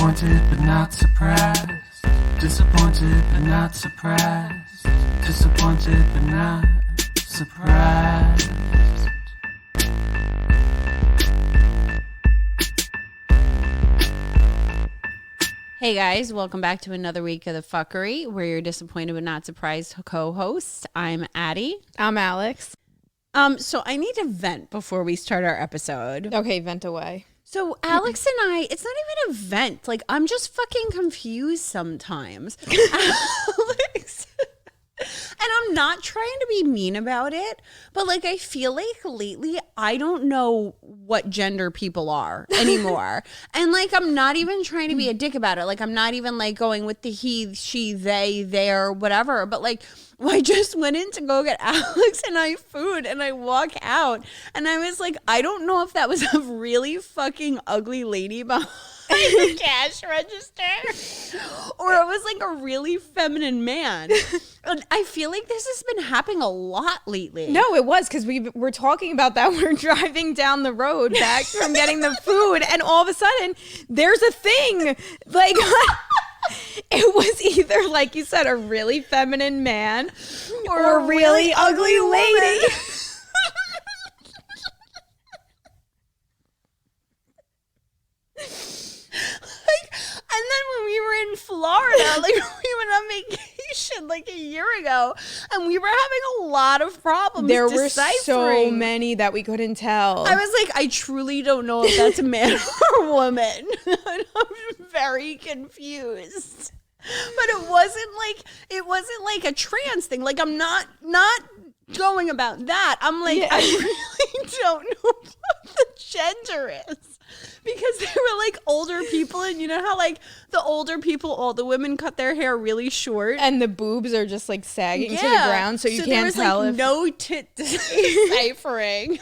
Disappointed but not surprised. Disappointed but not surprised. Disappointed but not surprised. Hey guys, welcome back to another week of the fuckery. We're your disappointed but not surprised co-host. I'm Addie. I'm Alex. So I need to vent before we start our episode. Okay, vent away. So Alex and I, it's not even a vent. Like, I'm just fucking confused sometimes. Alex. And I'm not trying to be mean about it, but like I feel like lately I don't know what gender people are anymore. And like I'm not even trying to be a dick about it. Like I'm not even like going with the he, she, they, their, whatever. But like I just went in to go get Alex and I food and I walk out and I was like, I don't know if that was a really fucking ugly lady behind the cash register or it was like a really feminine man. And I feel like this has been happening a lot lately. No, it was because we were talking about that. We're driving down the road back from getting the food and all of a sudden there's a thing like it was either like you said a really feminine man or a really ugly lady. And then when we were in Florida, like we went on vacation like a year ago, and we were having a lot of problems. There were so many that we couldn't tell. I was like, I truly don't know if that's a man or a woman. And I'm very confused. But it wasn't like a trans thing. Like I'm not going about that. I'm like, yeah. I really don't know what the gender is. Because they were like older people, and you know how like the older people, all the women cut their hair really short, and the boobs are just like sagging to the ground, so you can't tell. Like if no tit deciphering. Like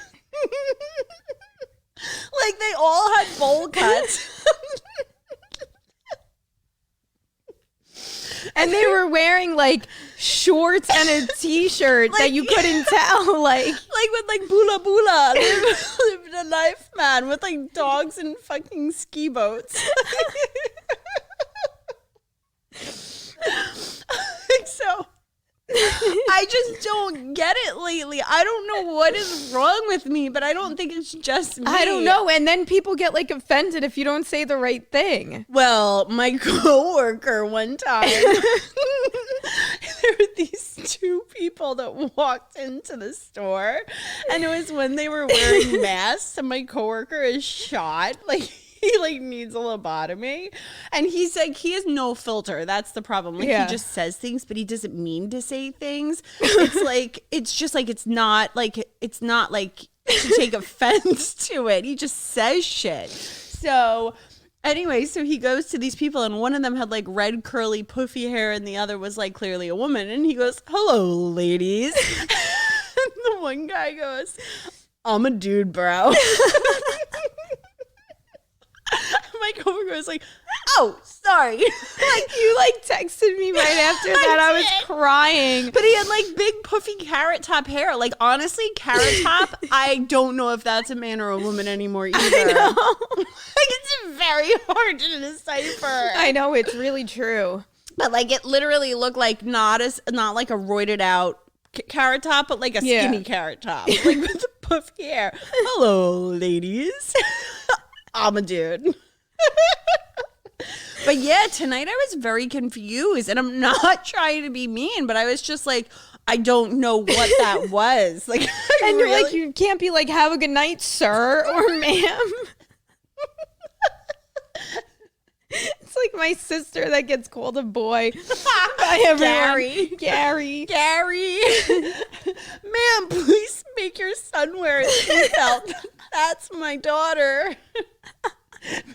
they all had bowl cuts. And they were wearing like shorts and a t-shirt like, that you couldn't tell, like with like bula bula, living a life, man, with like dogs and fucking ski boats. So I just don't get it lately. I don't know what is wrong with me, but I don't think it's just me. I don't know. And then people get like offended if you don't say the right thing. Well, my coworker one time, there were these two people that walked into the store, and it was when they were wearing masks, and my coworker is shot. Like, he like needs a lobotomy, and he's like, he has no filter. That's the problem. Like he just says things, but he doesn't mean to say things. It's like, it's just like, it's not like to take offense to it. He just says shit. So anyway, so he goes to these people, and one of them had like red curly puffy hair, and the other was like clearly a woman. And he goes, "Hello, ladies." And the one guy goes, "I'm a dude, bro." My coworker was like, "Oh, sorry." Like you like texted me right after that. I was crying. But he had like big puffy carrot top hair. Like honestly, carrot top, I don't know if that's a man or a woman anymore either. I know. Like it's very hard to decipher. I know, it's really true. But like it literally looked like not like a roided out carrot top, but like a skinny carrot top. Like with the puffy hair. "Hello, ladies." I'm a dude. But yeah, tonight I was very confused, and I'm not trying to be mean, but I was just like, I don't know what that was. Like, and you're like, you can't be like, "Have a good night, sir," or "ma'am." It's like my sister that gets called a boy by everyone. Gary. "Ma'am, please make your son wear a seatbelt. That's my daughter."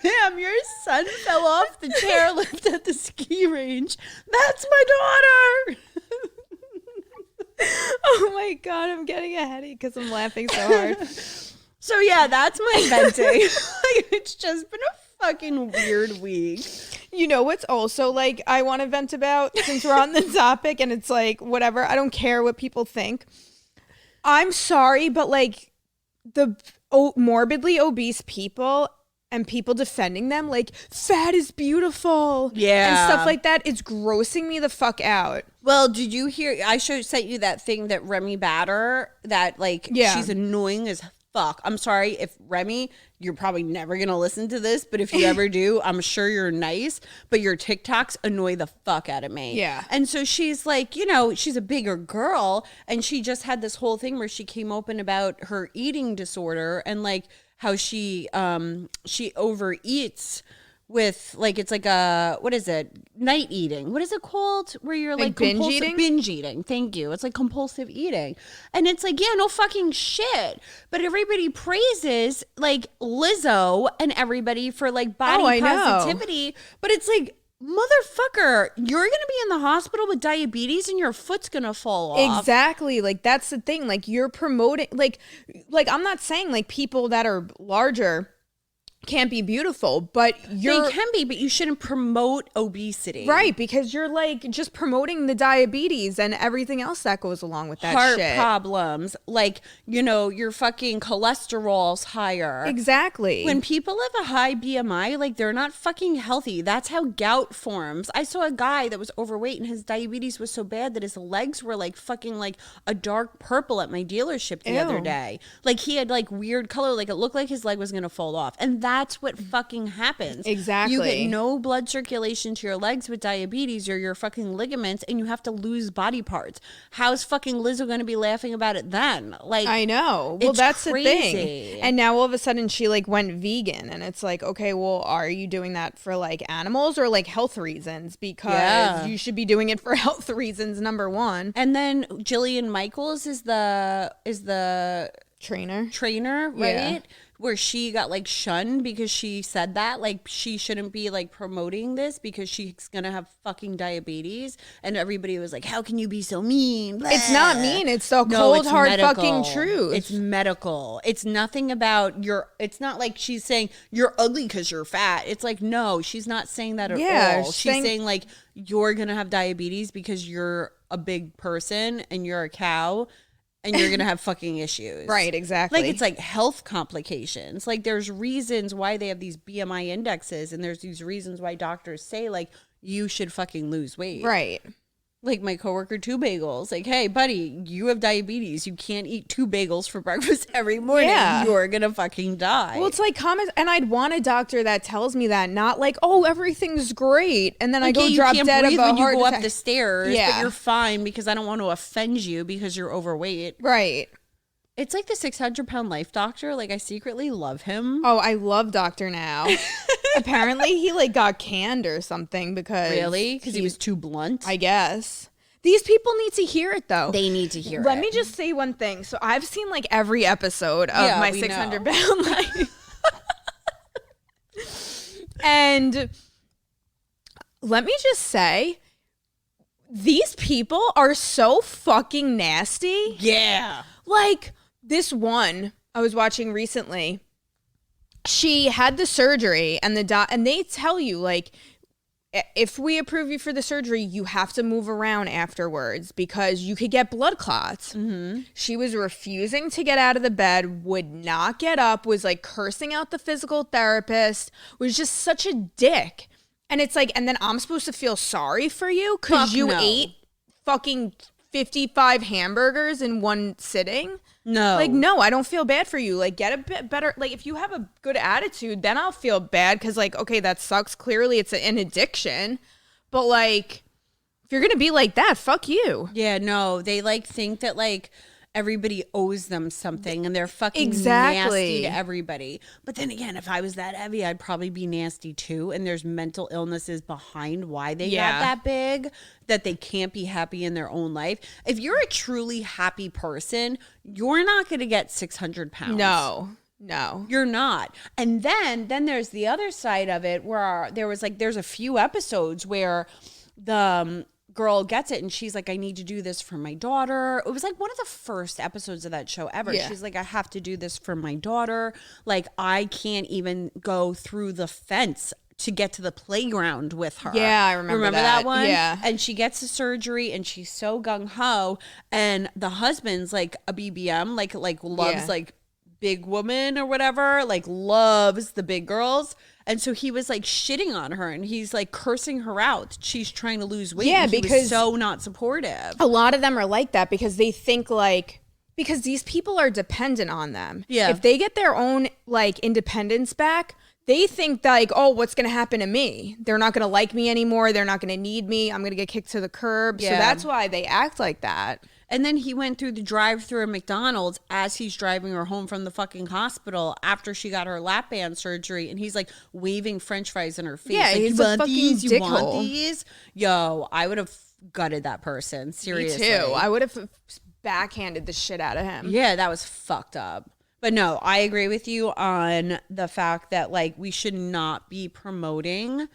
"Ma'am, your son fell off the chairlift at the ski range. That's my daughter." Oh my God, I'm getting a headache because I'm laughing so hard. So yeah, that's my venting. Like, it's just been a fucking weird week. You know what's also like I want to vent about, since we're on the topic, and it's like, whatever, I don't care what people think. I'm sorry, but like the morbidly obese people and people defending them like fat is beautiful. Yeah. And stuff like that. It's grossing me the fuck out. Well, did you hear? I sent you that thing that Remy Bader, that like, she's annoying as fuck. I'm sorry if Remy, you're probably never going to listen to this, but if you ever do, I'm sure you're nice, but your TikToks annoy the fuck out of me. Yeah. And so she's like, you know, she's a bigger girl, and she just had this whole thing where she came open about her eating disorder and like how she overeats with like, it's like a, what is it? Night eating. What is it called? Where you're like binge eating? Binge eating. Thank you. It's like compulsive eating. And it's like, yeah, no fucking shit. But everybody praises like Lizzo and everybody for like body positivity. But it's like, motherfucker, you're going to be in the hospital with diabetes and your foot's going to fall off. Exactly. Like, that's the thing. Like, you're promoting, like I'm not saying like people that are larger can't be beautiful, but they can be, but you shouldn't promote obesity, right? Because you're like just promoting the diabetes and everything else that goes along with that heart shit. problems, like, you know, your fucking cholesterol's higher. Exactly. When people have a high BMI, like, they're not fucking healthy. That's how gout forms. I saw a guy that was overweight and his diabetes was so bad that his legs were like fucking like a dark purple at my dealership the other day. Like, he had like weird color, like it looked like his leg was gonna fall off. And that's what fucking happens. Exactly. You get no blood circulation to your legs with diabetes or your fucking ligaments, and you have to lose body parts. How's fucking Lizzo going to be laughing about it then? Like, I know. Well, that's crazy. the thing. And now all of a sudden she like went vegan, and it's like, okay, well, are you doing that for like animals or like health reasons? Because you should be doing it for health reasons, number one. And then Jillian Michaels is the trainer, right? Yeah. Where she got like shunned because she said that like she shouldn't be like promoting this because she's gonna have fucking diabetes, and everybody was like, how can you be so mean? Blah. It's not mean, it's the cold hard fucking truth. It's medical. It's nothing about it's not like she's saying you're ugly because you're fat. It's like, no, she's not saying that at all. She's saying like, you're gonna have diabetes because you're a big person and you're a cow and you're going to have fucking issues. Right, exactly. Like, it's like health complications. Like, there's reasons why they have these BMI indexes, and there's these reasons why doctors say, like, you should fucking lose weight. Right. Like, my coworker, 2 bagels. Like, hey, buddy, you have diabetes. You can't eat 2 bagels for breakfast every morning. Yeah. You're going to fucking die. Well, it's like comments, and I'd want a doctor that tells me that, not like, oh, everything's great, and then I go drop dead of a when heart you go attack. up the stairs, but you're fine because I don't want to offend you because you're overweight. Right. It's like the 600-pound life doctor. Like, I secretly love him. Oh, I love Dr. Now. Apparently, he like got canned or something because Really? Because he was too blunt? I guess. These people need to hear it, though. They need to hear it. Let me just say one thing. So I've seen like every episode of my 600-pound life. And let me just say, these people are so fucking nasty. Yeah. Like, this one I was watching recently, she had the surgery, and and they tell you, like, if we approve you for the surgery, you have to move around afterwards because you could get blood clots. Mm-hmm. She was refusing to get out of the bed, would not get up, was like cursing out the physical therapist, was just such a dick. And it's like, and then I'm supposed to feel sorry for you because you ate fucking 55 hamburgers in one sitting? No. Like, no, I don't feel bad for you. Like, get a bit better. Like, if you have a good attitude, then I'll feel bad because, like, okay, that sucks. Clearly, it's an addiction. But, like, if you're going to be like that, fuck you. Yeah, no. They, like, think that, like, everybody owes them something and they're fucking nasty to everybody. But then again, if I was that heavy, I'd probably be nasty too. And there's mental illnesses behind why they got that big, that they can't be happy in their own life. If you're a truly happy person, you're not going to get 600 pounds. No. You're not. And then there's the other side of it where there's a few episodes where the girl gets it and she's like, I need to do this for my daughter. It was like one of the first episodes of that show ever. She's like, I have to do this for my daughter. Like, I can't even go through the fence to get to the playground with her. Yeah, I remember that one? Yeah. And she gets the surgery and she's so gung-ho, and the husband's like a BBM, like loves like big woman or whatever, like loves the big girls. And so he was like shitting on her and he's like cursing her out. She's trying to lose weight. Yeah, and he because was so not supportive. A lot of them are like that because they think like, because these people are dependent on them. Yeah. If they get their own like independence back, they think that like, oh, what's going to happen to me? They're not going to like me anymore. They're not going to need me. I'm going to get kicked to the curb. Yeah. So that's why they act like that. And then he went through the drive-through at McDonald's as he's driving her home from the fucking hospital after she got her lap band surgery. And he's like waving French fries in her face. Yeah, like, he's you a want fucking these? You want dickhole. these? Yo, I would have gutted that person. Seriously. Me too. I would have backhanded the shit out of him. Yeah, that was fucked up. But no, I agree with you on the fact that like we should not be promoting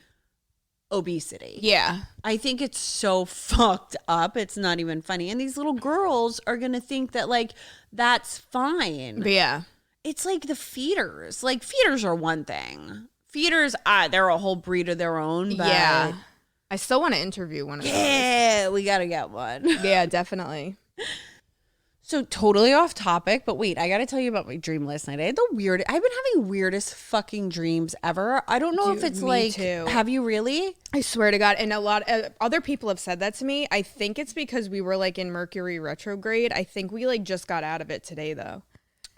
obesity. Yeah. I think it's so fucked up. It's not even funny. And these little girls are going to think that like that's fine. But yeah. It's like the feeders. Like feeders are one thing. Feeders, they're a whole breed of their own. But Yeah. I still want to interview one of those. yeah, we got to get one. Yeah, definitely. So totally off topic, but wait, I got to tell you about my dream last night. I've been having weirdest fucking dreams ever. I don't know if Dude, it's me like, too. have you really? I swear to God. And a lot of other people have said that to me. I think it's because we were like in Mercury retrograde. I think we like just got out of it today though.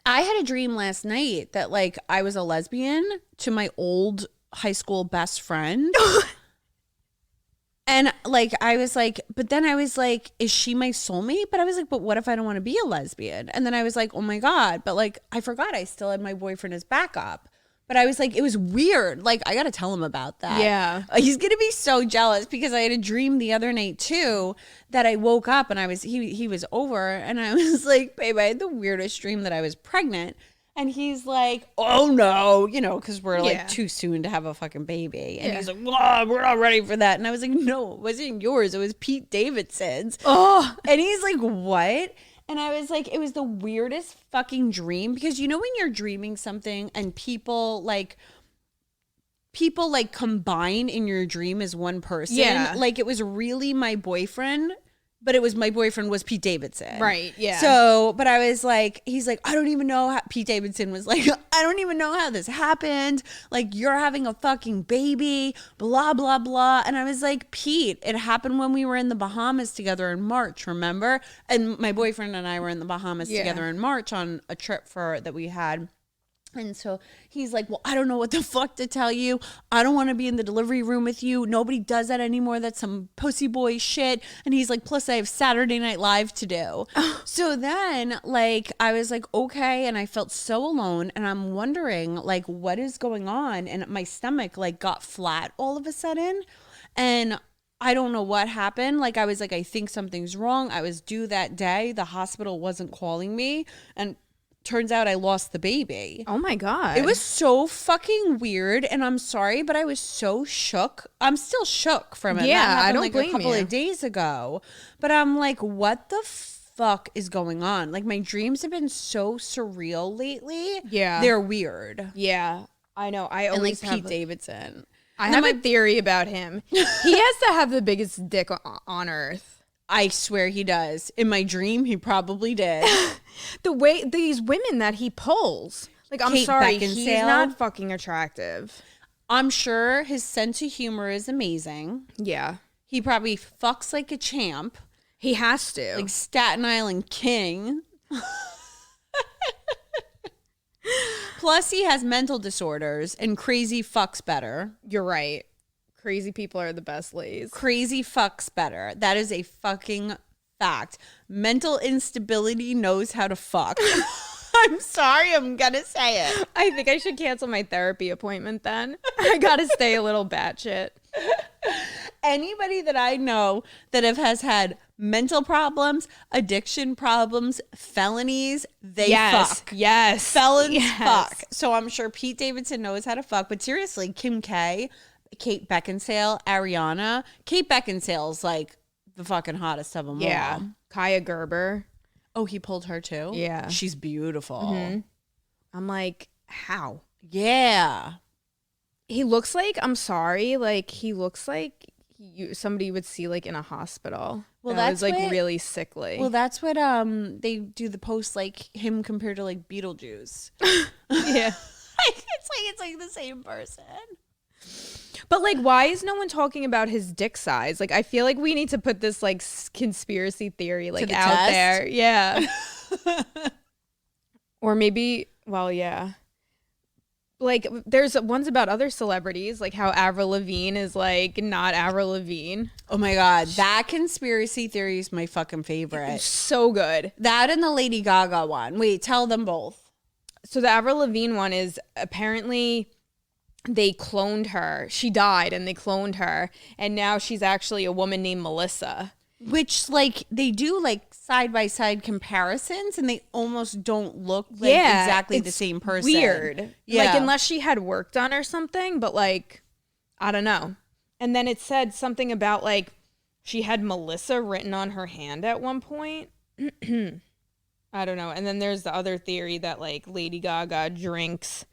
I had a dream last night that like I was a lesbian to my old high school best friend. And like I was like, but then I was like, is she my soulmate? But I was like, but what if I don't want to be a lesbian? And then I was like, oh my God. But like I forgot I still had my boyfriend as backup. But I was like, it was weird. Like I got to tell him about that. Yeah. He's going to be so jealous because I had a dream the other night too that I woke up and he was over and I was like, babe, I had the weirdest dream that I was pregnant. And he's like, oh no, because we're like too soon to have a fucking baby. And he's like, oh, we're not ready for that. And I was like, no, it wasn't yours. It was Pete Davidson's. Oh. And he's like, what? And I was like, it was the weirdest fucking dream because when you're dreaming something and people combine in your dream as one person. Yeah. Like it was really my boyfriend. But my boyfriend was Pete Davidson. Right, yeah. So, but I was like, he's like, I don't even know how, Pete Davidson was like, I don't even know how this happened. Like, you're having a fucking baby, blah, blah, blah. And I was like, Pete, it happened when we were in the Bahamas together in March, remember? And my boyfriend and I were in the Bahamas together in March on a trip that we had. And so he's like, well, I don't know what the fuck to tell you. I don't want to be in the delivery room with you. Nobody does that anymore. That's some pussy boy shit. And he's like, plus I have Saturday Night Live to do. So then like, I was like, okay. And I felt so alone and I'm wondering like, what is going on? And my stomach like got flat all of a sudden. And I don't know what happened. Like, I was like, I think something's wrong. I was due that day. The hospital wasn't calling me. And turns out I lost the baby. Oh my God. It was so fucking weird and I'm sorry, but I was so shook. I'm still shook from it. Yeah, That happened I don't like blame a couple you. of days ago. But I'm like, what the fuck is going on? Like my dreams have been so surreal lately. Yeah. They're weird. Yeah, I know. I And like always Pete have Davidson. I have a theory about him. He has to have the biggest dick on earth. I swear he does. In my dream, he probably did. The way these women that he pulls. Like, I'm Kate sorry, Beckinsale. he's not fucking attractive. I'm sure his sense of humor is amazing. Yeah. He probably fucks like a champ. He has to. Like Staten Island King. Plus, he has mental disorders and crazy fucks better. You're right. Crazy people are the best lays. Crazy fucks better. That is a fucking fact. Mental instability knows how to fuck. I'm sorry, I'm gonna say it. I think I should cancel my therapy appointment then. I gotta stay a little batshit. Anybody that I know that has had mental problems, addiction problems, felonies, they fuck. Yes. Felons fuck. So I'm sure Pete Davidson knows how to fuck. But seriously, Kim K, Kate Beckinsale, Ariana. Kate Beckinsale's like the fucking hottest of them Yeah. all. Kaya Gerber. Oh, he pulled her too? Yeah. She's beautiful. Mm-hmm. I'm like, how? Yeah. He looks like, I'm sorry, like he looks like somebody would see like in a hospital. Well, that was that's like what- really sickly. Well, that's what they do the post like him compared to like Beetlejuice. Yeah. It's like the same person. But like, why is no one talking about his dick size? Like, I feel like we need to put this like conspiracy theory like the out test? there. Yeah. Or maybe, well, yeah. Like, there's ones about other celebrities, like how Avril Lavigne is like not Avril Lavigne. Oh my god, that conspiracy theory is my fucking favorite. So good. That and the Lady Gaga one. Wait, tell them both. So the Avril Lavigne one is apparently they cloned her. She died and they cloned her. And now she's actually a woman named Melissa. Which, like, they do, like, side-by-side comparisons, and they almost don't look like exactly the it's same person. Weird. Yeah. Like, unless she had work done or something, but, like, I don't know. And then it said something about, like, she had Melissa written on her hand at one point. I don't know. And then there's the other theory that, like, Lady Gaga drinks,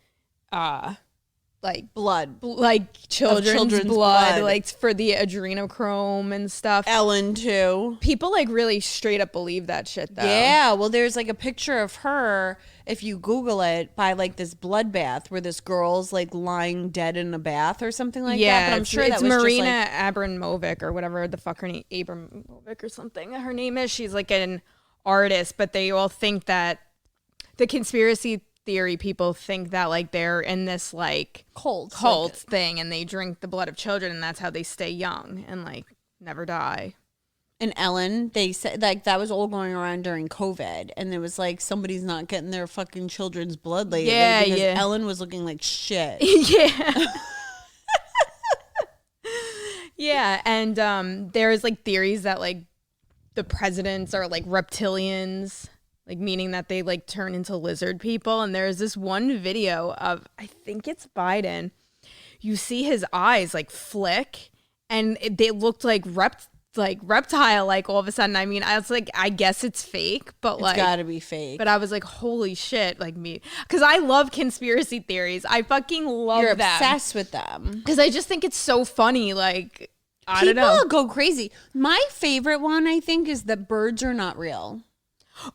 like Blood. like children's blood, blood. like for the adrenochrome and stuff. Ellen, too. People like really straight up believe that shit though. Yeah, well, there's, like, a picture of her, if you Google it, by, like, this bloodbath where this girl's, like, lying dead in a bath or something like that. But I'm sure it's that was Marina just, like, Abramovic or whatever the fuck her name, Abramovic or something her name is. She's like an artist, but they all think that the conspiracy theory people think that like they're in this like cult thing and they drink the blood of children and that's how they stay young and like never die. And Ellen, they said, like, that was all going around during COVID, and it was like somebody's not getting their fucking children's blood lately. Yeah, because yeah. Ellen was looking like shit. Yeah. Yeah, and there's like theories that like the presidents are like reptilians, like meaning that they like turn into lizard people. And there's this one video of, I think it's Biden. You see his eyes like flick, and they looked like reptile, like all of a sudden. I mean, I was like, I guess it's fake, but It's like gotta be fake. But I was like, holy shit, like me, because I love conspiracy theories. I fucking love You're them. obsessed with them. Because I just think it's so funny. Like, I People don't know. go crazy. My favorite one, I think, is that birds are not real.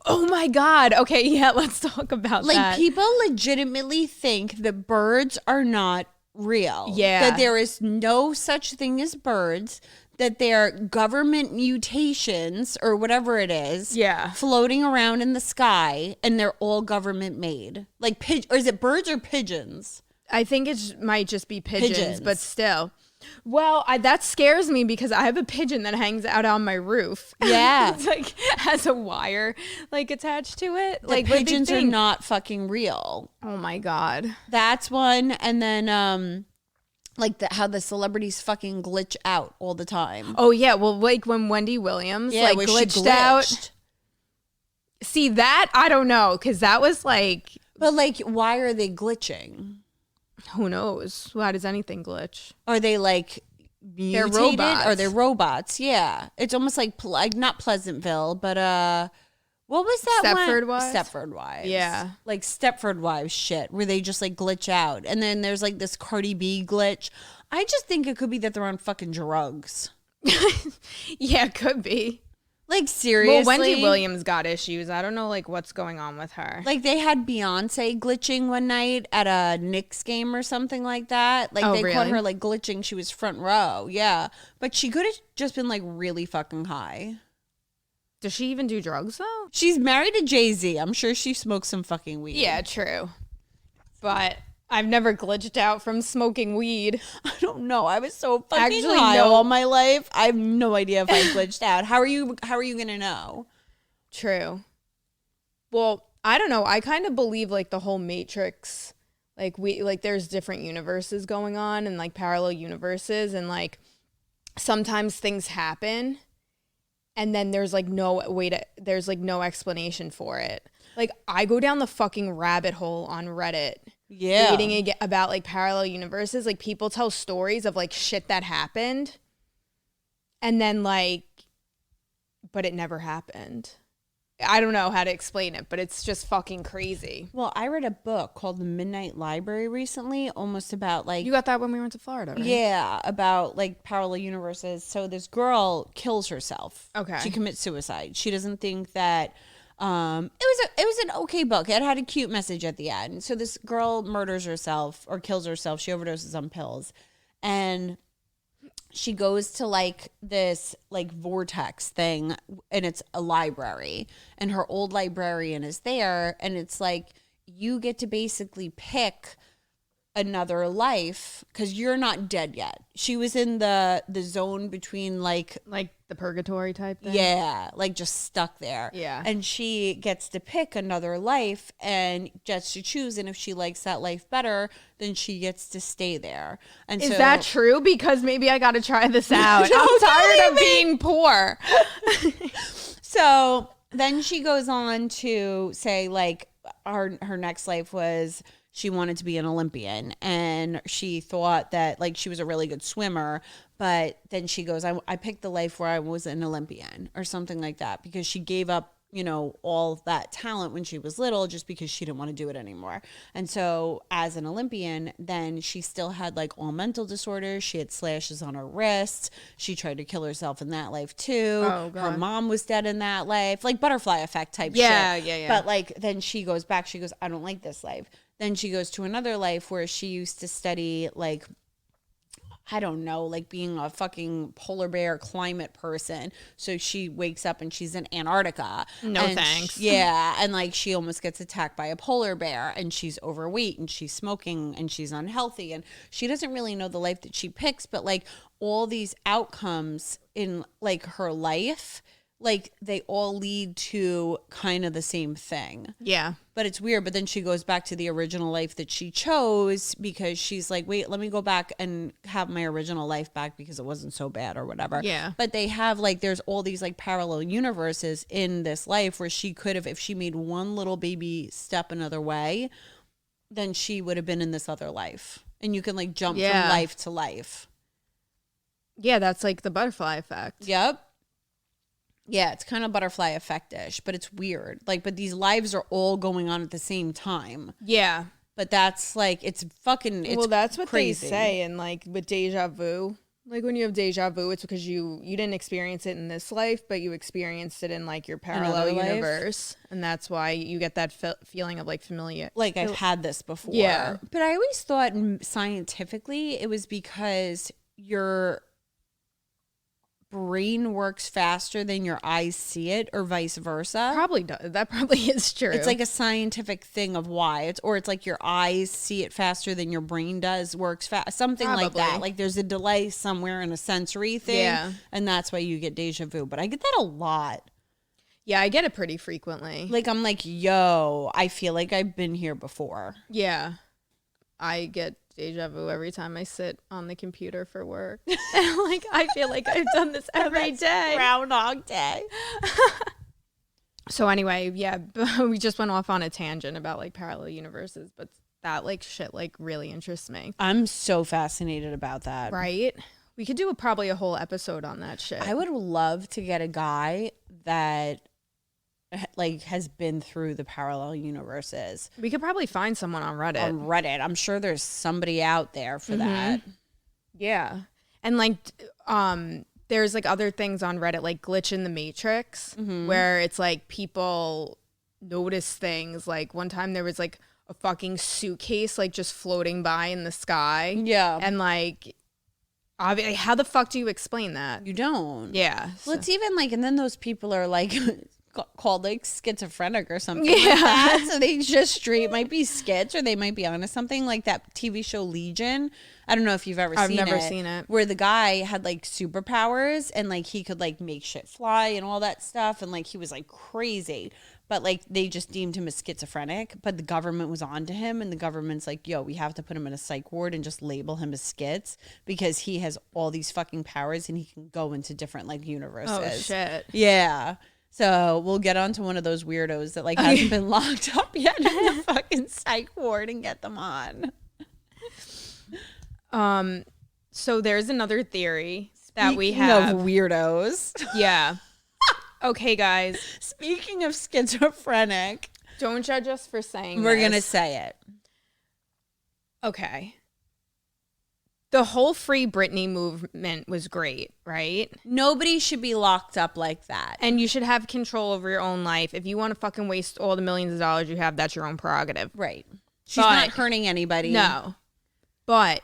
Oh my God. Okay, yeah, let's talk about Like, that. people legitimately think that birds are not real. Yeah. That there is no such thing as birds, that they're government mutations or whatever it is. Yeah. Floating around in the sky, and they're all government made. Like, or is it birds or pigeons? I think it might just be pigeons, Pigeons. but still. Well, that scares me because I have a pigeon that hangs out on my roof. Yeah. It's like has a wire like attached to it. The Like what do you pigeons are think? not fucking real. Oh my God. That's one. And then, like, how the celebrities fucking glitch out all the time. Oh yeah. Well, like when Wendy Williams like where she glitched out. See that? I don't know. Cause that was like, But, like, why are they glitching? who knows? Why does anything glitch? Are they, like, mutated? robots. Are they robots? Yeah. It's almost like not Pleasantville, but what was that Stepford one? Wives? Stepford Wives. Yeah. Like Stepford Wives shit where they just like glitch out. And then there's like this Cardi B glitch. I just think it could be that they're on fucking drugs. Yeah, could be. Like, seriously. Well, Wendy Williams got issues. I don't know like what's going on with her. Like, they had Beyonce glitching one night at a Knicks game or something like that. Like, Oh, they caught really? her, like, glitching. She was front row. Yeah. But she could have just been, like, really fucking high. Does she even do drugs though? She's married to Jay-Z. I'm sure she smokes some fucking weed. Yeah, true. But I've never glitched out from smoking weed. I don't know. I was so fucking Actually, high no. all my life. I have no idea if I glitched out. How are you going to know? True. Well, I don't know. I kind of believe like the whole Matrix, like there's different universes going on and like parallel universes, and like sometimes things happen and then there's like no explanation for it. Like I go down the fucking rabbit hole on Reddit. Yeah. Reading about like parallel universes, like people tell stories of like shit that happened and then like, but it never happened. I don't know how to explain it, but it's just fucking crazy. Well, I read a book called The Midnight Library recently, almost about like You got that when we went to Florida, right? yeah, about like parallel universes. So this girl kills herself. Okay. She commits suicide. She doesn't think that it was an okay book. It had a cute message at the end. So this girl murders herself or kills herself. She overdoses on pills. And she goes to like this like vortex thing, and it's a library, and her old librarian is there, and it's like you get to basically pick another life because you're not dead yet. She was in the zone between like the purgatory type thing. yeah, like just stuck there. Yeah. And she gets to pick another life and gets to choose, and if she likes that life better, then she gets to stay there. And Is so, that true? Because maybe I got to try this out. No, I'm tired of believe me. being poor. So then she goes on to say like her next life was she wanted to be an Olympian, and she thought that like she was a really good swimmer, but then she goes, I picked the life where I was an Olympian or something like that, because she gave up, you know, all that talent when she was little just because she didn't want to do it anymore. And so as an Olympian, then she still had like all mental disorders. She had slashes on her wrists. She tried to kill herself in that life too. Oh, God. Her mom was dead in that life, like butterfly effect type shit. Yeah. But like then she goes back, she goes, I don't like this life. Then she goes to another life where she used to study like, I don't know, like being a fucking polar bear climate person. So she wakes up and she's in Antarctica. No and thanks. Yeah. And like she almost gets attacked by a polar bear, and she's overweight and she's smoking and she's unhealthy. And she doesn't really know the life that she picks, but like all these outcomes in like her life, like they all lead to kind of the same thing. Yeah. But it's weird. But then she goes back to the original life that she chose because she's like, wait, let me go back and have my original life back because it wasn't so bad or whatever. Yeah. But they have like, there's all these like parallel universes in this life where she could have, if she made one little baby step another way, then she would have been in this other life. And you can like jump from life to life. Yeah, that's like the butterfly effect. Yep. Yeah, it's kind of butterfly effect-ish, but it's weird. Like, but these lives are all going on at the same time. Yeah. But that's like, it's fucking, it's well, that's what crazy. they say. And like with deja vu, like when you have deja vu, it's because you didn't experience it in this life, but you experienced it in like your parallel Another life? universe. And that's why you get that feeling of like familiar. Like, I've had this before. Yeah. But I always thought scientifically it was because your brain works faster than your eyes see it, or vice versa. Probably does. That probably is true. It's like a scientific thing of why it's like your eyes see it faster than your brain does, works fast, something like that. Probably. Like there's a delay somewhere in a sensory thing. Yeah. And that's why you get deja vu. But I get that a lot. Yeah, I get it pretty frequently. Like I'm like, yo, I feel like I've been here before. Yeah. I get deja vu every time I sit on the computer for work. And like I feel like I've done this every day. Groundhog Day. So anyway, yeah, we just went off on a tangent about like parallel universes, but that like shit like really interests me. I'm so fascinated about that. Right? We could do probably a whole episode on that shit. I would love to get a guy that like has been through the parallel universes. We could probably find someone on Reddit. On Reddit. I'm sure there's somebody out there for that. Yeah. And like there's like other things on Reddit like glitch in the matrix where it's like people notice things. Like one time there was like a fucking suitcase like just floating by in the sky. Yeah. And like how the fuck do you explain that? You don't. Yeah. Well, it's even like, and then those people are like called like schizophrenic or something Yeah. like that. So they just straight might be skits, or they might be onto something, like that TV show Legion. I don't know if you've ever I've seen it. never seen it. Where the guy had like superpowers and like he could like make shit fly and all that stuff. And like he was like crazy. But like they just deemed him as schizophrenic. But the government was on to him, and the government's like, yo, we have to put him in a psych ward and just label him as skits because he has all these fucking powers and he can go into different like universes. Oh shit. Yeah. So we'll get onto one of those weirdos that like hasn't been locked up yet in the fucking psych ward and get them on. So there's another theory that we have. Of weirdos. Yeah. Okay, guys. Speaking of schizophrenic, Don't judge us for saying we're this. going to say it. Okay. The whole Free Britney movement was great, right? Nobody should be locked up like that. And you should have control over your own life. If you want to fucking waste all the millions of dollars you have, that's your own prerogative. Right. She's not hurting anybody. No. But,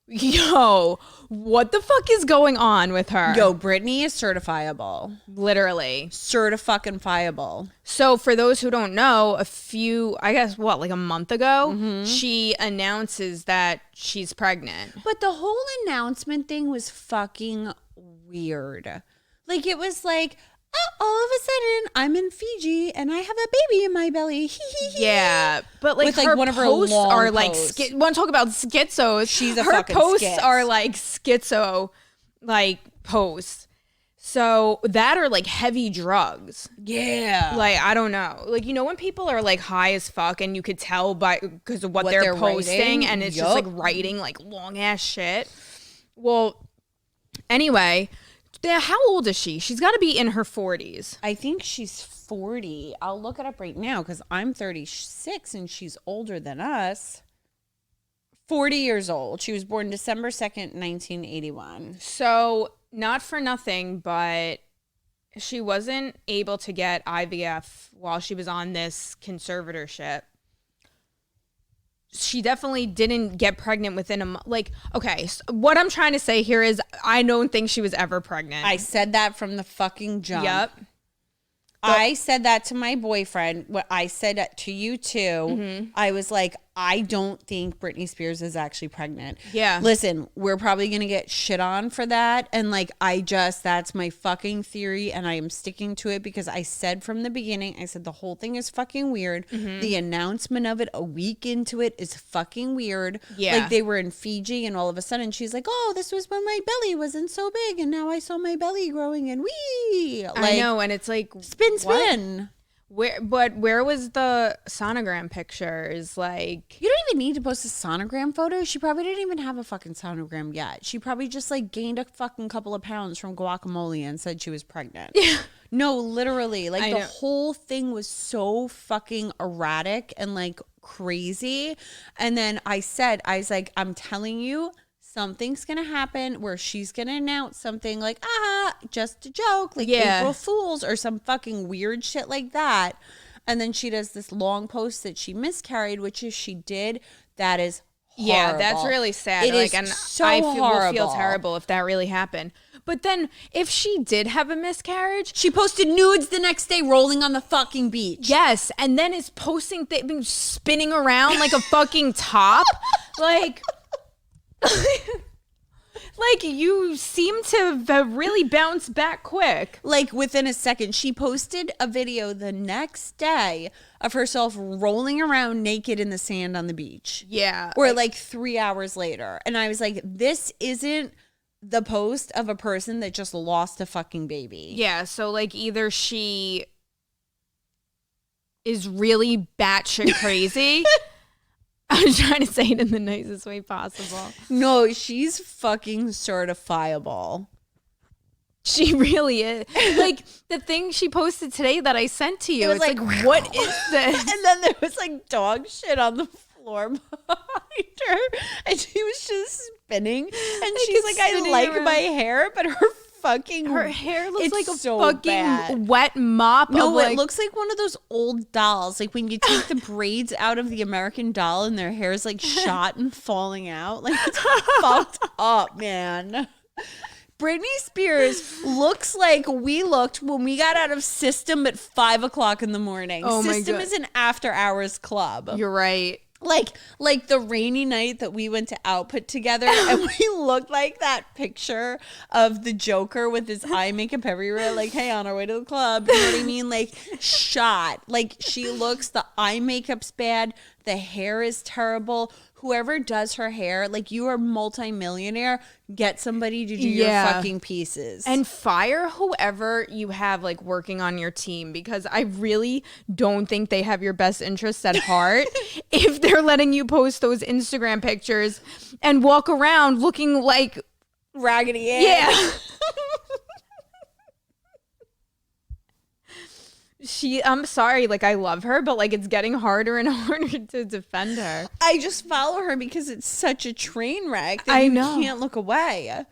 yo, what the fuck is going on with her? Yo, Britney is certifiable. Literally. Certifucking-fiable. So for those who don't know, like a month ago, she announces that she's pregnant. But the whole announcement thing was fucking weird. Like, it was like, oh, all of a sudden, I'm in Fiji and I have a baby in my belly. Yeah, but like, With, like, her one of her posts long are like, posts. want to talk about schizos? She's a her fucking posts schiz. are like schizo, like posts. So that are like heavy drugs. Yeah. Like, I don't know. Like, you know, when people are like high as fuck and you could tell because of what they're posting writing? and it's just like writing like long ass shit. Well, anyway, how old is she? She's got to be in her 40s. I think she's 40. I'll look it up right now because I'm 36 and she's older than us. 40 years old. She was born December 2nd, 1981. So, not for nothing, but she wasn't able to get IVF while she was on this conservatorship. She definitely didn't get pregnant within a month. Like, okay, so what I'm trying to say here is I don't think she was ever pregnant. I said that from the fucking jump. Yep. I said that to my boyfriend. What I said that to you too. I was like, I don't think Britney Spears is actually pregnant. Yeah. Listen, we're probably going to get shit on for that. And like, that's my fucking theory. And I am sticking to it because I said from the beginning, I said the whole thing is fucking weird. The announcement of it a week into it is fucking weird. Yeah. Like they were in Fiji and all of a sudden she's like, oh, this was when my belly wasn't so big. And now I saw my belly growing and wee. Like, I know. And it's like, spin. Where was the sonogram pictures? Like, You don't even need to post a sonogram photo. She probably didn't even have a fucking sonogram yet. She probably just like gained a fucking couple of pounds from guacamole and said she was pregnant. Yeah. No, literally. Like the whole thing was so fucking erratic and like crazy. And then I was like, I'm telling you, something's gonna happen where she's gonna announce something like, just a joke, like April Fools or some fucking weird shit like that. And then she does this long post that she miscarried, which is she did. That is horrible. Yeah, that's really sad. It like, is and so I horrible. feel terrible if that really happened. But then if she did have a miscarriage, She posted nudes the next day rolling on the fucking beach. yes, and then is posting spinning around like a fucking top, like you seem to have really bounced back quick. Like within a second, she posted a video the next day of herself rolling around naked in the sand on the beach. Yeah. Or like 3 hours later. And I was like, this isn't the post of a person that just lost a fucking baby. Yeah, so like either she is really batshit crazy. I'm trying to say it in the nicest way possible. No, she's fucking certifiable. She really is. Like the thing she posted today that I sent to you. It was It's like, what is this? And then there was like dog shit on the floor behind her. And she was just spinning. And she's like, I spinning like around. my hair, but her hair looks it's like a so fucking bad. wet mop. No, of it looks like one of those old dolls. Like when you take the braids out of the American Doll and their hair is like shot and falling out. Like it's fucked up, man. Britney Spears looks like we looked when we got out of System at 5 o'clock in the morning. Oh my System God. is an after hours club. You're right. Like the rainy night that we went to Output together and we looked like that picture of the Joker with his eye makeup everywhere, like, hey, on our way to the club. You know what I mean? Like shot. Like she looks, the eye makeup's bad. The hair is terrible. Whoever does her hair, like you are multimillionaire, get somebody to do your fucking pieces. And fire whoever you have like working on your team, because I really don't think they have your best interests at heart if they're letting you post those Instagram pictures and walk around looking like Raggedy Ann. yeah. I'm sorry, like I love her, but like it's getting harder and harder to defend her. I just follow her because it's such a train wreck that I know. you can't look away.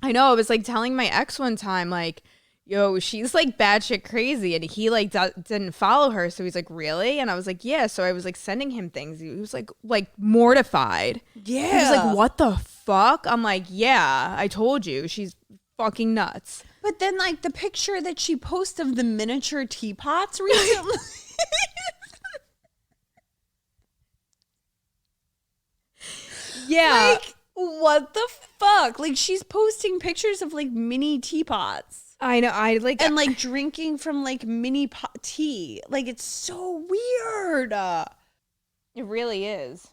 I know. I was like telling my ex one time, like, yo, she's like batshit crazy, and he like didn't follow her, so he's like, really? And I was like, yeah. So I was like sending him things. He was like mortified. Yeah. He was like, what the fuck? I'm like, yeah, I told you, she's fucking nuts. But then, like, the picture that she posted of the miniature teapots recently. Yeah. Like, what the fuck? Like, she's posting pictures of, like, mini teapots. I know. I like And, like, drinking from, like, mini pot tea. Like, it's so weird. it really is.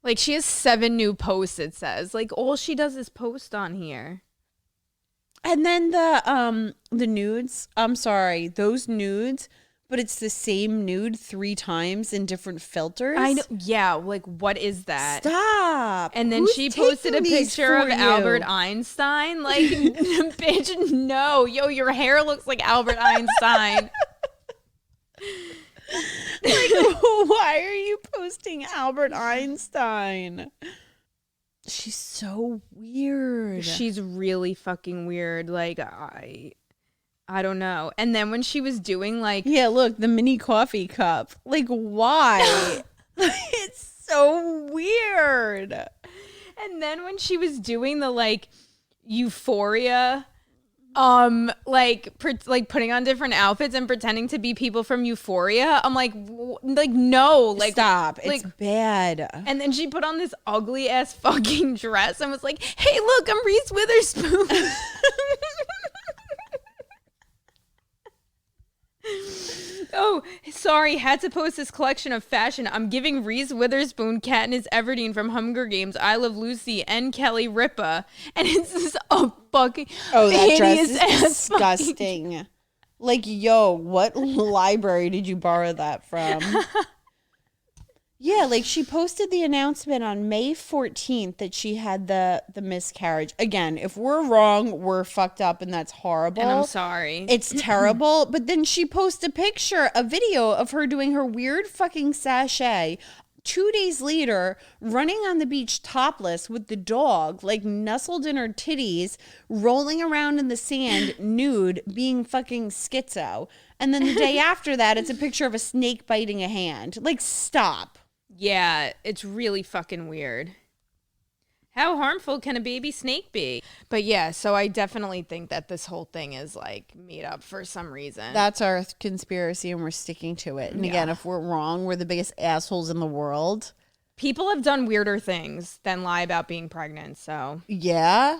Like, she has 7 new posts, it says. Like, all she does is post on here. And then the nudes, I'm sorry, those nudes, but it's the same nude 3 times in different filters. I know. Yeah, like what is that? Stop. And then Who's she posted a taking these picture of for you? Albert Einstein. Like, bitch, no. Yo, your hair looks like Albert Einstein. Like, why are you posting Albert Einstein? She's so weird. She's really fucking weird. Like, I don't know. And then when she was doing like, Yeah, look, the mini coffee cup. Like, why? It's so weird. and then when she was doing the like Euphoria, like putting on different outfits and pretending to be people from Euphoria, I'm like, no, like Stop. like, It's bad. and then she put on this ugly ass fucking dress and was like, hey, look, I'm Reese Witherspoon. Oh, sorry, had to post this collection of fashion. I'm giving Reese Witherspoon, Katniss Everdeen from Hunger Games, I Love Lucy, and Kelly Ripa. And it's this fucking That dress hideous is ass disgusting. Like, yo, what library did you borrow that from? Yeah, like she posted the announcement on May 14th that she had the miscarriage. Again, if we're wrong, we're fucked up and that's horrible. And I'm sorry. It's terrible. But then she posted a video of her doing her weird fucking sachet. 2 days later, running on the beach topless with the dog, like nestled in her titties, rolling around in the sand, nude, being fucking schizo. And then the day after that, it's a picture of a snake biting a hand. Like, stop. Yeah, it's really fucking weird. How harmful can a baby snake be? But yeah, so I definitely think that this whole thing is like made up for some reason. That's our conspiracy and we're sticking to it. And again, if we're wrong, we're the biggest assholes in the world. People have done weirder things than lie about being pregnant, so. Yeah.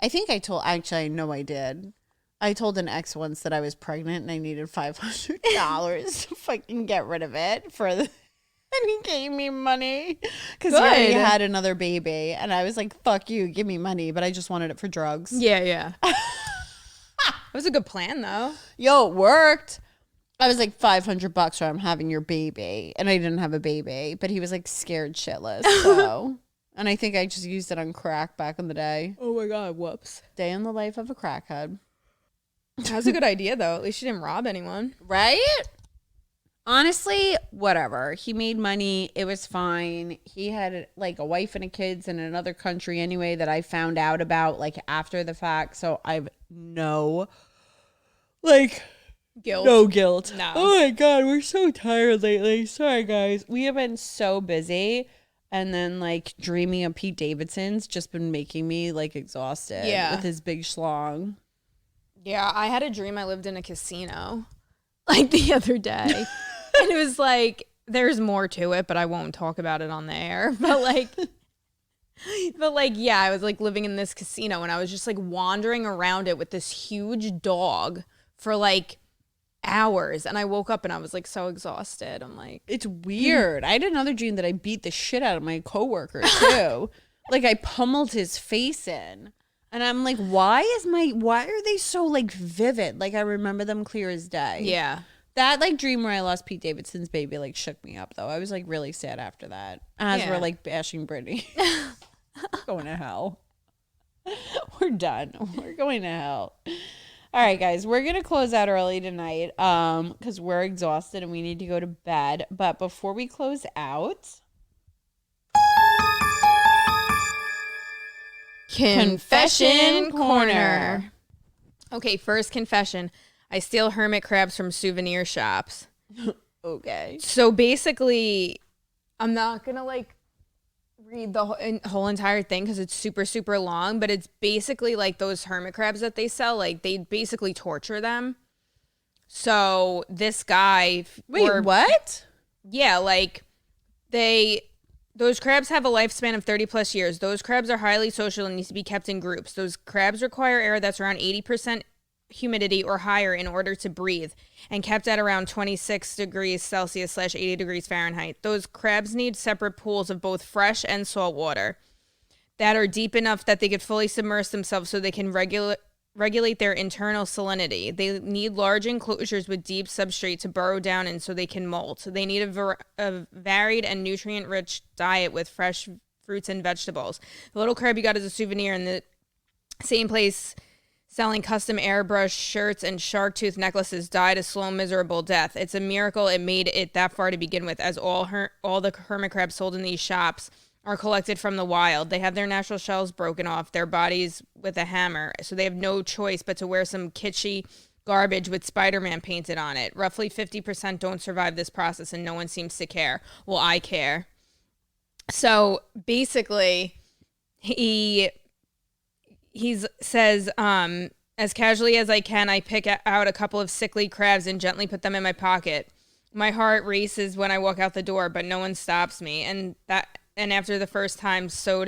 I think I know I did. I told an ex once that I was pregnant and I needed $500 to fucking get rid of it and he gave me money because he already had another baby. And I was like, fuck you, give me money. But I just wanted it for drugs. Yeah. It was a good plan, though. Yo, it worked. I was like, $500 or I'm having your baby. And I didn't have a baby. But he was like scared shitless. So, and I think I just used it on crack back in the day. Oh my God, whoops. Day in the life of a crackhead. That was a good idea, though. At least you didn't rob anyone. Right? Honestly, whatever. He made money. It was fine. He had like a wife and a kids in another country anyway that I found out about like after the fact. So I've no Guilt. no guilt. No. Oh my God, we're so tired lately. Sorry, guys. We have been so busy. And then like dreaming of Pete Davidson's just been making me like exhausted with his big schlong. Yeah, I had a dream I lived in a casino like the other day. And it was like, there's more to it, but I won't talk about it on the air. But yeah, I was like living in this casino and I was just like wandering around it with this huge dog for like hours. And I woke up and I was like so exhausted. I'm like, it's weird. I had another dream that I beat the shit out of my coworker too. Like I pummeled his face in. And I'm like, why are they so like vivid? Like I remember them clear as day. yeah. That like dream where I lost Pete Davidson's baby like shook me up though. I was like really sad after that. As we're like bashing Britney. Going to hell. We're done. We're going to hell. All right, guys, we're going to close out early tonight because we're exhausted and we need to go to bed. But before we close out, Confession Corner. Okay, first confession. I steal hermit crabs from souvenir shops. okay. So basically, I'm not going to like read the whole entire thing because it's super, super long, but it's basically like those hermit crabs that they sell. Like they basically torture them. So this guy. Wait, what? Yeah, like those crabs have a lifespan of 30 plus years. Those crabs are highly social and need to be kept in groups. Those crabs require air that's around 80% humidity or higher in order to breathe and kept at around 26 degrees Celsius / 80 degrees Fahrenheit. Those crabs need separate pools of both fresh and salt water that are deep enough that they could fully submerge themselves so they can regulate their internal salinity. They need large enclosures with deep substrate to burrow down in so they can molt. They need a varied and nutrient-rich diet with fresh fruits and vegetables. The little crab you got as a souvenir in the same place selling custom airbrush shirts and shark tooth necklaces died a slow, miserable death. It's a miracle it made it that far to begin with, as all the hermit crabs sold in these shops are collected from the wild. They have their natural shells broken off their bodies with a hammer, so they have no choice but to wear some kitschy garbage with Spider-Man painted on it. Roughly 50% don't survive this process, and no one seems to care. Well, I care. So basically, he says, as casually as I can, I pick out a couple of sickly crabs and gently put them in my pocket. My heart races when I walk out the door, but no one stops me. And after the first time, so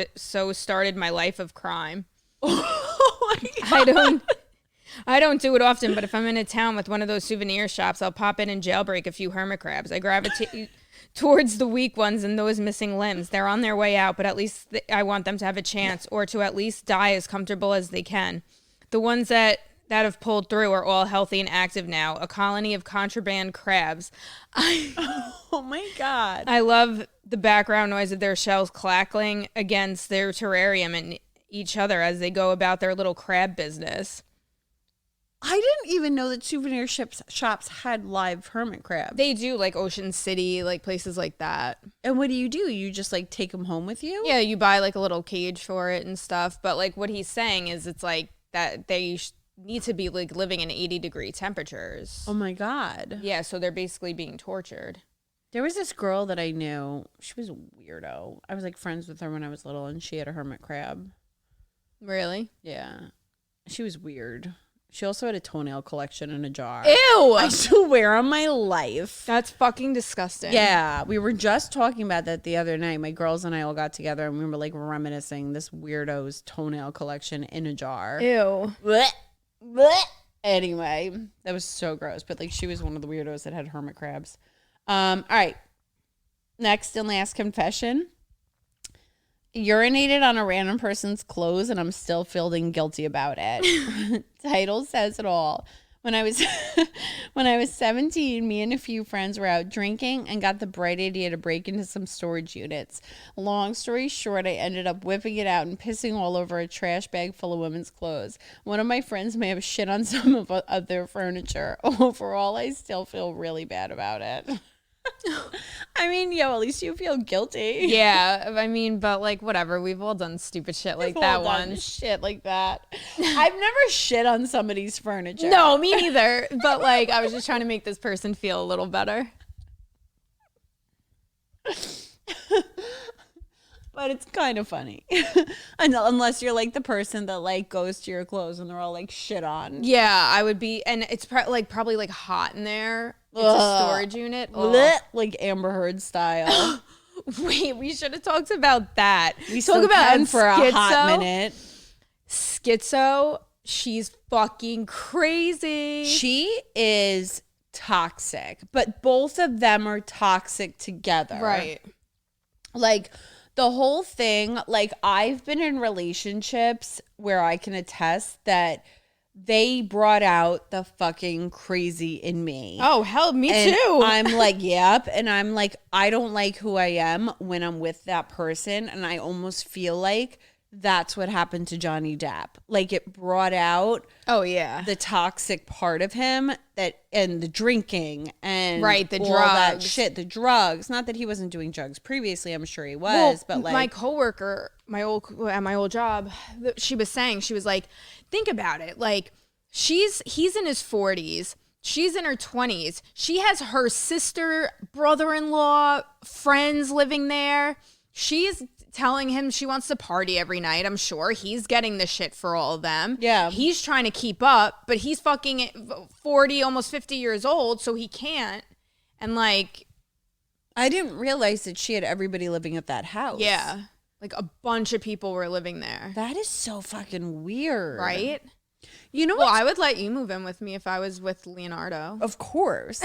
started my life of crime. Oh my God. I don't do it often, but if I'm in a town with one of those souvenir shops, I'll pop in and jailbreak a few hermit crabs. I gravitate towards the weak ones and those missing limbs. They're on their way out, but at least I want them to have a chance, or to at least die as comfortable as they can. The ones that have pulled through are all healthy and active now, a colony of contraband crabs. Oh my God. I love the background noise of their shells clacking against their terrarium and each other as they go about their little crab business. I didn't even know that souvenir shops had live hermit crabs. They do, like Ocean City, like places like that. And what do? You just like take them home with you? Yeah, you buy like a little cage for it and stuff. But like what he's saying is it's like that they need to be like living in 80-degree temperatures. Oh my God. Yeah, so they're basically being tortured. There was this girl that I knew. She was a weirdo. I was like friends with her when I was little, and she had a hermit crab. Really? Yeah. She was weird. She also had a toenail collection in a jar. Ew! I swear on my life. That's fucking disgusting. Yeah, we were just talking about that the other night. My girls and I all got together and we were like reminiscing this weirdo's toenail collection in a jar. Ew. Blech, blech. Anyway, that was so gross. But like she was one of the weirdos that had hermit crabs. All right. Next and last confession. Urinated on a random person's clothes and I'm still feeling guilty about it. Title says it all. When I was 17, me and a few friends were out drinking and got the bright idea to break into some storage units. Long story short, I ended up whipping it out and pissing all over a trash bag full of women's clothes. One of my friends may have shit on some of their furniture. Overall, I still feel really bad about it. I mean, at least you feel guilty. Yeah, I mean, but like whatever. We've all done stupid shit like that once. Shit like that. I've never shit on somebody's furniture. No, me neither. But like, I was just trying to make this person feel a little better. But it's kind of funny. Unless you're like the person that like goes to your clothes and they're all like shit on. Yeah, I would be, and it's probably like hot in there. It's a storage unit. Blech, like Amber Heard style. Wait, we should have talked about that. We talk about for a hot minute. Schizo, she's fucking crazy. She is toxic, but both of them are toxic together. Right. Like the whole thing, like I've been in relationships where I can attest that they brought out the fucking crazy in me. Oh, hell, me too. I'm like, yep. And I'm like, I don't like who I am when I'm with that person. And I almost feel like that's what happened to Johnny Depp. Like it brought out Oh yeah. the toxic part of him and the drinking and The all that drugs. shit, the drugs. Not that he wasn't doing drugs previously, I'm sure he was, but like my coworker, at my old job, she was saying, she was like, think about it. Like he's in his 40s. She's in her 20s. She has her sister, brother-in-law, friends living there. She's telling him she wants to party every night. I'm sure he's getting the shit for all of them. Yeah. He's trying to keep up, but he's fucking 40, almost 50 years old, so he can't. And like, I didn't realize that she had everybody living at that house. yeah, like a bunch of people were living there. That is so fucking weird. Right? You know Well, what? I would let you move in with me if I was with Leonardo. Of course.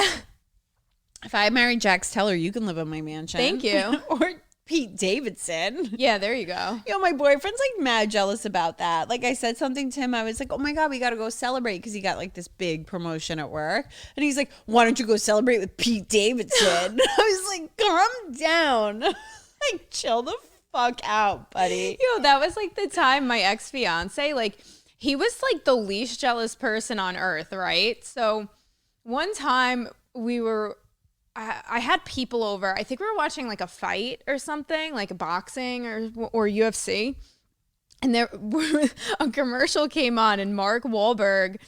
If I marry Jax Teller, you can live in my mansion. Thank you. Or Pete Davidson. Yeah, there you go. Yo, my boyfriend's like mad jealous about that. Like I said something to him. I was like, oh my God, we got to go celebrate because he got like this big promotion at work. And he's like, why don't you go celebrate with Pete Davidson? I was like, calm down. Like chill the fuck out, buddy. Yo, that was like the time my ex-fiance, like he was like the least jealous person on earth, right? So one time I had people over. I think we were watching like a fight or something, like a boxing or UFC. And there a commercial came on and Mark Wahlberg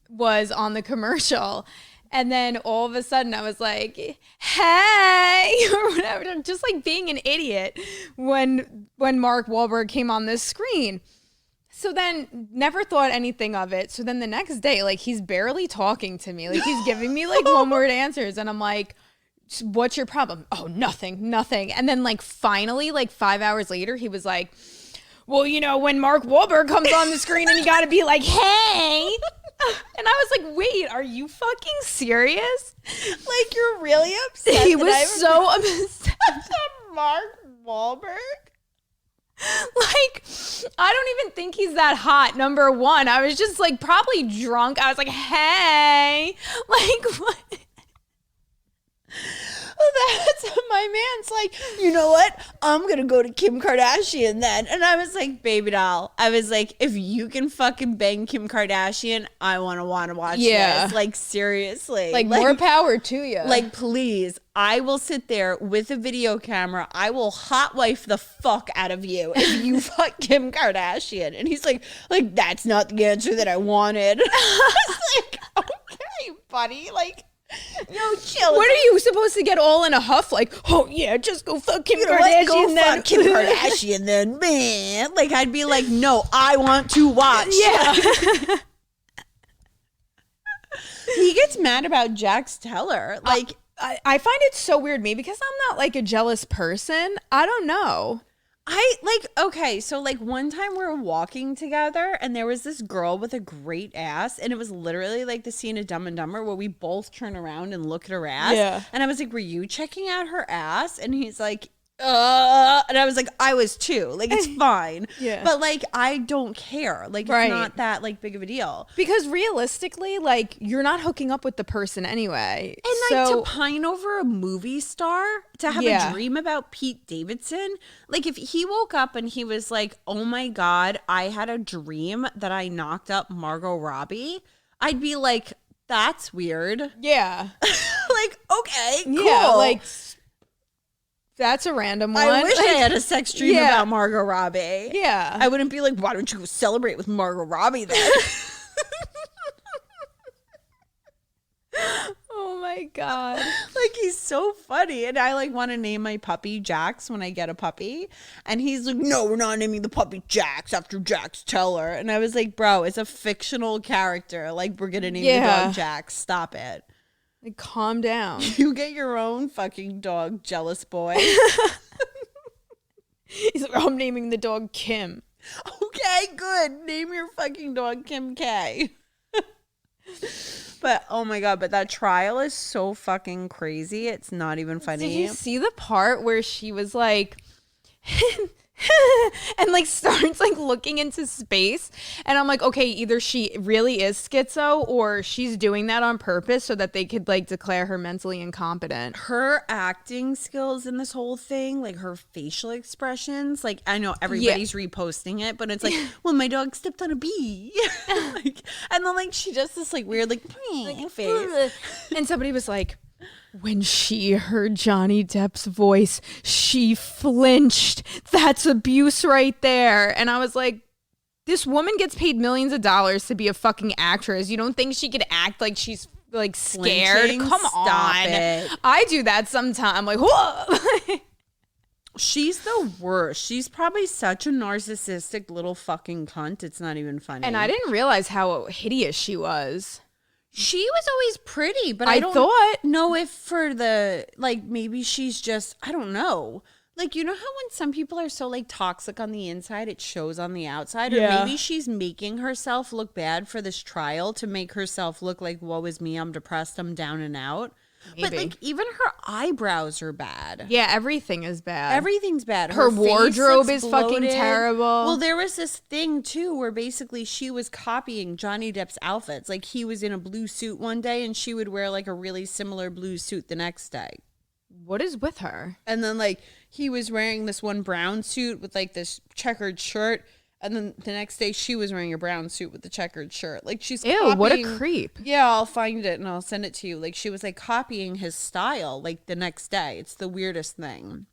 was on the commercial. And then all of a sudden I was like, hey, or whatever, just like being an idiot when Mark Wahlberg came on this screen. So then never thought anything of it. So then the next day, like he's barely talking to me. Like he's giving me like one word answers. And I'm like, what's your problem? Oh, nothing. And then like finally, like 5 hours later, he was like, well, you know, when Mark Wahlberg comes on the screen and you got to be like, hey. And I was like, wait, are you fucking serious? Like you're really upset. He was so upset. Mark Wahlberg? Like, I don't even think he's that hot, number one. I was just like probably drunk. I was like, hey. Like, what? Well, that's my man's like, you know what? I'm going to go to Kim Kardashian then. And I was like, baby doll. I was like, if you can fucking bang Kim Kardashian, I want to watch this. Like, seriously. Like more power to you. Like, please, I will sit there with a video camera. I will hot wife the fuck out of you if you fuck Kim Kardashian. And he's like, that's not the answer that I wanted. I was like, okay, buddy. Like, yo, chill. What are you supposed to get all in a huff? Like, oh yeah, just go fuck Kim Kardashian. Go then. fuck Kim Kardashian then, man. Like, I'd be like, no, I want to watch. Yeah. He gets mad about Jax Teller. Like, I find it so weird, me, because I'm not like a jealous person. I don't know. Okay, so like one time we were walking together and there was this girl with a great ass and it was literally like the scene of Dumb and Dumber where we both turn around and look at her ass. Yeah. And I was like, were you checking out her ass? And he's like, and I was like, I was too. Like, it's fine. Yeah. But like, I don't care. Like, Right. it's not that like big of a deal. Because realistically, like, you're not hooking up with the person anyway. And like to pine over a movie star, to have Yeah. a dream about Pete Davidson, like if he woke up and he was like, oh my God, I had a dream that I knocked up Margot Robbie, I'd be like, that's weird. Yeah. Like, okay, cool. Yeah, like, that's a random one. I wish I had a sex dream Yeah. about Margot Robbie. Yeah. I wouldn't be like, why don't you go celebrate with Margot Robbie then? Oh my God. Like, he's so funny. And I like want to name my puppy Jax when I get a puppy. And he's like, no, we're not naming the puppy Jax after Jax Teller. And I was like, bro, it's a fictional character. Like, we're going to name the dog Jax. Stop it. Like, calm down. You get your own fucking dog, jealous boy. He's like, I'm naming the dog Kim. Okay, good. Name your fucking dog Kim K. But oh my God, but that trial is so fucking crazy. It's not even funny. Did you see the part where she was like, and like starts like looking into space. And I'm like, okay, either she really is schizo or she's doing that on purpose so that they could like declare her mentally incompetent. Her acting skills in this whole thing, like her facial expressions, like I know everybody's reposting it, but it's like, well, my dog stepped on a bee. Like, and then like she does this like weird like face. And somebody was like, when she heard Johnny Depp's voice, she flinched. That's abuse right there. And I was like, this woman gets paid millions of dollars to be a fucking actress. You don't think she could act like she's like scared? Flinching? Come Stop on. it. I do that sometimes. I'm like, whoa. She's the worst. She's probably such a narcissistic little fucking cunt. It's not even funny. And I didn't realize how hideous she was. She was always pretty, but I I don't thought. know if for the, like, maybe she's just, I don't know. Like, you know how when some people are so, like, toxic on the inside, it shows on the outside? Or Yeah. maybe she's making herself look bad for this trial to make herself look like, woe is me, I'm depressed, I'm down and out. But, Maybe. like, even her eyebrows are bad. Yeah, everything is bad. Everything's bad. Her face wardrobe looks is fucking bloated. terrible. Well, there was this thing too where basically she was copying Johnny Depp's outfits. Like he was in a blue suit one day and she would wear like a really similar blue suit the next day. What is with her? And then like he was wearing this one brown suit with like this checkered shirt. And then the next day she was wearing a brown suit with the checkered shirt. Like she's Ew, what a copying- creep. Yeah, I'll find it and I'll send it to you. Like she was like copying his style like the next day. It's the weirdest thing.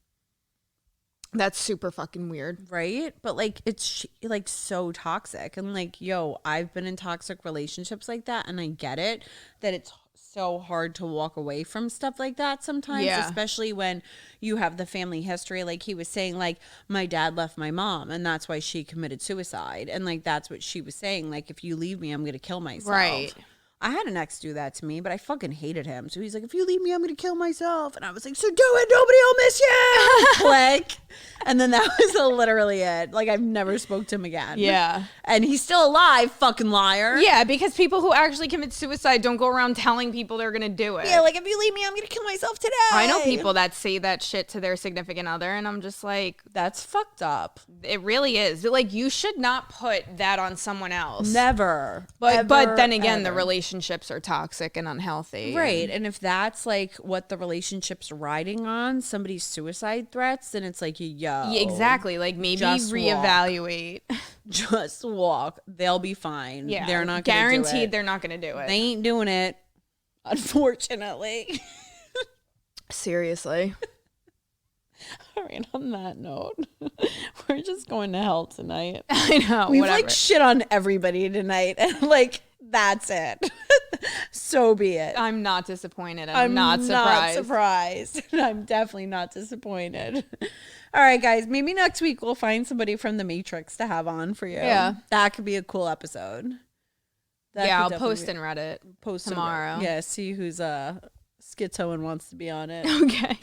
That's super fucking weird. Right? But like it's like so toxic. And like, yo, I've been in toxic relationships like that and I get it that it's so hard to walk away from stuff like that sometimes, Yeah. especially when you have the family history. Like he was saying, like, my dad left my mom and that's why she committed suicide. And like that's what she was saying. Like, if you leave me, I'm gonna kill myself. Right. I had an ex do that to me, but I fucking hated him. So he's like, if you leave me, I'm going to kill myself. And I was like, so do it. Nobody will miss you. Like, and then that was literally it. Like, I've never spoke to him again. Yeah. And he's still alive, fucking liar. Yeah, because people who actually commit suicide don't go around telling people they're going to do it. Yeah, like, if you leave me, I'm going to kill myself today. I know people that say that shit to their significant other, and I'm just like, That's fucked up. it really is. Like, you should not put that on someone else. Never. But then again, the ever. relationships are toxic and unhealthy. Right. And if that's like what the relationship's riding on, somebody's suicide threats, then it's like, yo. Yeah, exactly. Like, maybe Just walk. reevaluate. Just walk. They'll be fine. Yeah. They're not guaranteed gonna do it. they're not going to do it. They ain't doing it, unfortunately. Seriously. All right, on that note, we're just going to hell tonight. I know. We've whatever. like shit on everybody tonight, and like that's it. So be it. I'm not disappointed. I'm not surprised. I'm definitely not disappointed. All right, guys. Maybe next week we'll find somebody from the Matrix to have on for you. Yeah. That could be a cool episode. That Yeah, could I'll definitely post be- in Reddit post tomorrow. Yeah, see who's schizo and wants to be on it. Okay.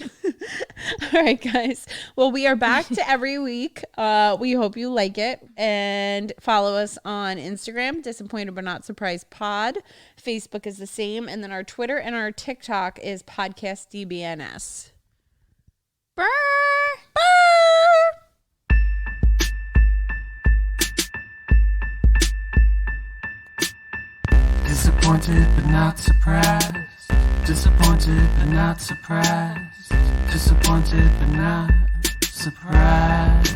All right, guys. Well, we are back to every week. We hope you like it. And follow us on Instagram, Disappointed But Not Surprised Pod. Facebook is the same. And then our Twitter and our TikTok is Podcast DBNS. Brr. Disappointed but not surprised. Disappointed but not surprised. Disappointed but not surprised.